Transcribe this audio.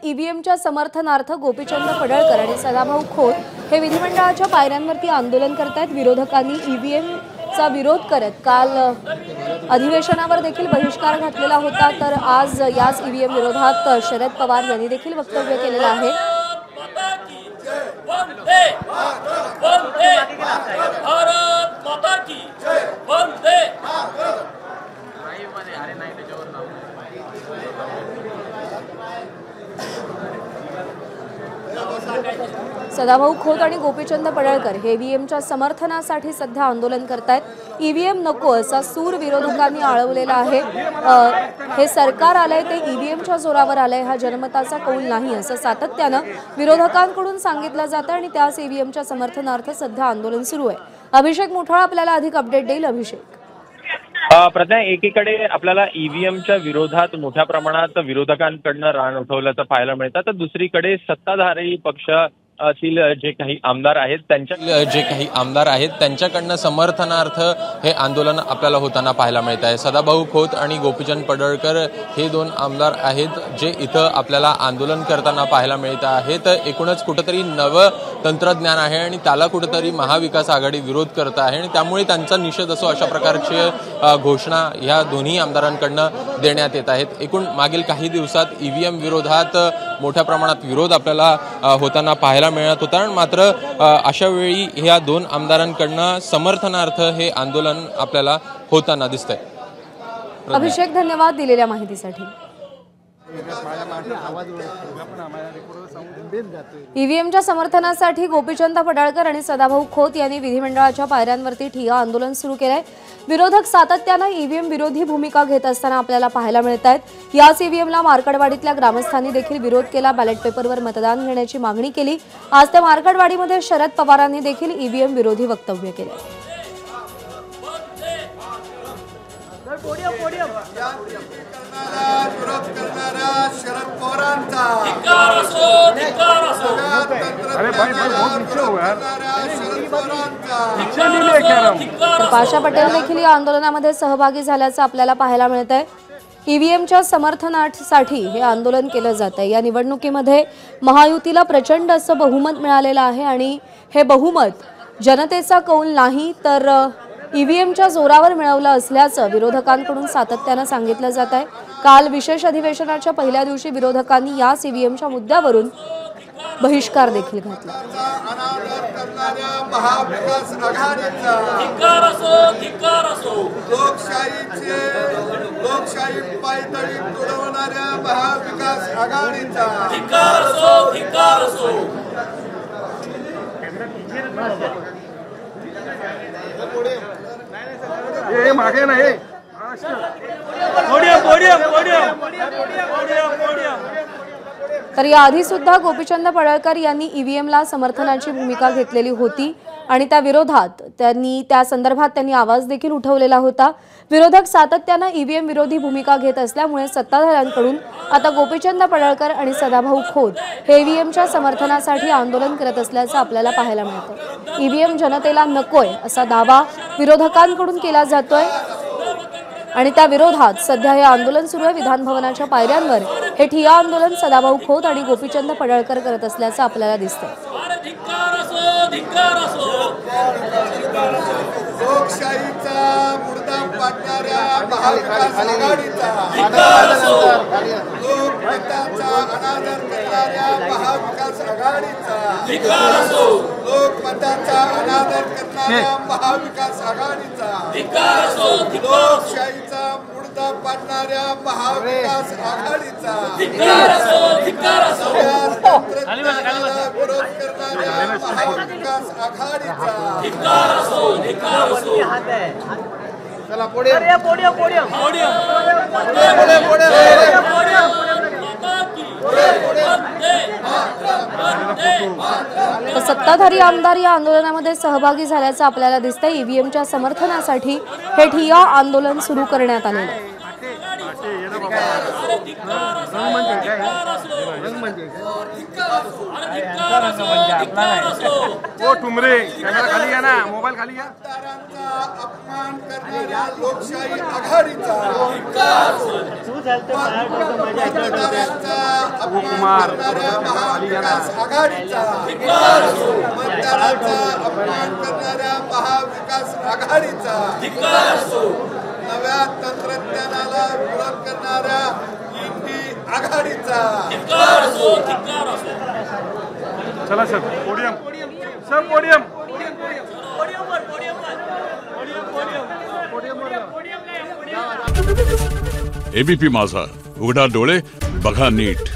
ईव्हीएमच्या समर्थनार्थ गोपीचंद पडळकर आणि सदाभाऊ खोत हे विधिमंडळाच्या पायऱ्यांवरती आंदोलन करतायत। विरोधकांनी ईव्हीएमचा विरोध करत काल अधिवेशनावर देखील बहिष्कार घातलेला होता। तर आज याच ईव्हीएम विरोधात शरद पवार यांनी देखील वक्तव्य केलेलं आहे। सदाभाऊ खोत आणि गोपीचंद पडळकर हे ईव्हीएमच्या समर्थनासाठी सध्या आंदोलन करतायत। ईव्हीएम नको असा सूर विरोधकांनी आळवलेला आहे। हे सरकार आलंय ते ईव्हीएमच्या जोरावर आलंय, हा जनमताचा कौल नाही असं सातत्यानं विरोधकांकडून सांगितलं जातं आणि त्याच ईव्हीएमच्या समर्थनार्थ सध्या आंदोलन सुरू आहे। अभिषेक मुठाळ आपल्याला अधिक अपडेट देईल। अभिषेक, प्रज्ञा, एकीकडे आपल्याला ईव्हीएमच्या विरोधात मोठ्या प्रमाणात विरोधकांकडनं रान उठवल्याचं पाहायला मिळतं, तर दुसरीकडे सत्ताधारी पक्षातील जे काही आमदार आहेत त्यांच्याकडनं समर्थनार्थ हे आंदोलन आपल्याला होताना पाहायला मिळत आहे। सदाभाऊ खोत आणि गोपीचंद पडळकर हे दोन आमदार आहेत जे इथं आपल्याला आंदोलन करताना पाहायला मिळत आहेत। एकूणच कुठेतरी नवं तंत्रज्ञान आहे आणि त्याला कुठेतरी महाविकास आघाडी विरोध करत आहे आणि त्यामुळे त्यांचा निषेध असो अशा प्रकारचे घोषणा या दोन्ही आमदारांकडनं देण्यात येत आहेत। एकूण मागील काही दिवसात ईव्हीएम विरोधात मोठ्या प्रमाणात विरोध आपल्याला होताना पाहायला मिळत होता, मात्र अशा वेळी ह्या दोन आमदारांकडनं समर्थनार्थ हे आंदोलन आपल्याला होताना दिसतंय। अभिषेक, धन्यवाद दिलेल्या माहितीसाठी। ईव्हीएमच्या समर्थनासाठी गोपीचंद पडळकर आणि सदाभाऊ खोत यांनी विधिमंडळाच्या पायऱ्यांवरती ठिय्या आंदोलन सुरू केलंय। विरोधक सातत्यानं ईव्हीएम विरोधी भूमिका घेत असताना आपल्याला पाहायला मिळत आहेत। याच ईव्हीएमला मार्कडवाडीतल्या ग्रामस्थांनी देखील विरोध केला, बॅलेट पेपरवर मतदान घेण्याची मागणी केली। आज त्या मार्कडवाडीमध्ये शरद पवारांनी देखील ईव्हीएम विरोधी वक्तव्य केले। शरद पवारांचा पाशा पटेल देखील या आंदोलनामध्ये सहभागी झाल्याचं आपल्याला पाहायला मिळत आहे। ईव्हीएमच्या समर्थनासाठी हे आंदोलन केलं जात आहे। या निवडणुकीमध्ये महायुतीला प्रचंड असं बहुमत मिळालेलं आहे आणि हे बहुमत जनतेचा कौल नाही तर ईव्हीएमच्या जोरावर मिळवलं असल्याचं विरोधकांकडून सातत्यानं सांगितलं जात आहे। काल विशेष अधिवेशनाच्या पहिल्या दिवशी विरोधकांनी याच ईव्हीएमच्या मुद्द्यावरून बहिष्कार देखील घातला। लोकशाही पायदळी तुडवणाऱ्या महाविकास आघाडीचा मागे नाही। तर याआधी सुद्धा गोपीचंद पडळकर यांनी ईव्हीएमला समर्थनाची भूमिका घेतलेली होती आणि त्या विरोधात त्या संदर्भात त्यांनी आवाज देखील उठवलेला होता। विरोधक सातत्यानं ईव्हीएम विरोधी भूमिका घेत असल्यामुळे सत्ताधाऱ्यांकडून आता गोपीचंद पडळकर आणि सदाभाऊ खोत हे ईव्हीएमच्या समर्थनासाठी आंदोलन करत असल्याचं आपल्याला पाहायला मिळतं। ईव्हीएम जनतेला नकोय असा दावा विरोधकांकडून केला जातोय आणि त्या विरोधात सध्या हे आंदोलन सुरू आहे। विधान भवनाच्या पायऱ्यांवर हे ठिय्या आंदोलन सदाभाऊ खोत आणि गोपीचंद पडळकर करत असल्याचं आपल्याला दिसतंय। लोकशाहीचा मुर्दा पाडणाऱ्या महाविकास आघाडीचा, लोकमताचा अनादर करणाऱ्या महाविकास आघाडीचा, लोकमताचा अनादर करणाऱ्या महाविकास आघाडीचा, लोकशाहीचा मुर्दा पाडणाऱ्या महाविकास आघाडीचा, तंत्रज्ञानाला विरोध करणाऱ्या महाविकास आघाडीचा। चला पुढे सत्ताधारी आमदार या आंदोलनामध्ये सहभागी झाल्याचं आपल्याला दिसतंय। ईव्हीएमच्या समर्थनासाठी हे ठिय्या आंदोलन सुरू करण्यात आलेलं आहे। म्हणजे ओ ठुमरे कॅमेरा खाली घ्या ना, मोबाईल खाली घ्या. मतदारांचा अपमान करणाऱ्या लोकशाही आघाडीचा मतदारांचा अपमान करणाऱ्या महाविकास आघाडीचा मतदारांचा अपमान करणाऱ्या महाविकास आघाडीचा नव्या तंत्रज्ञानाला विरोध करणाऱ्या इंडी आघाडीचा चला sir podium, sir podium. ABP माझा, उघडा डोळे बघा नीट.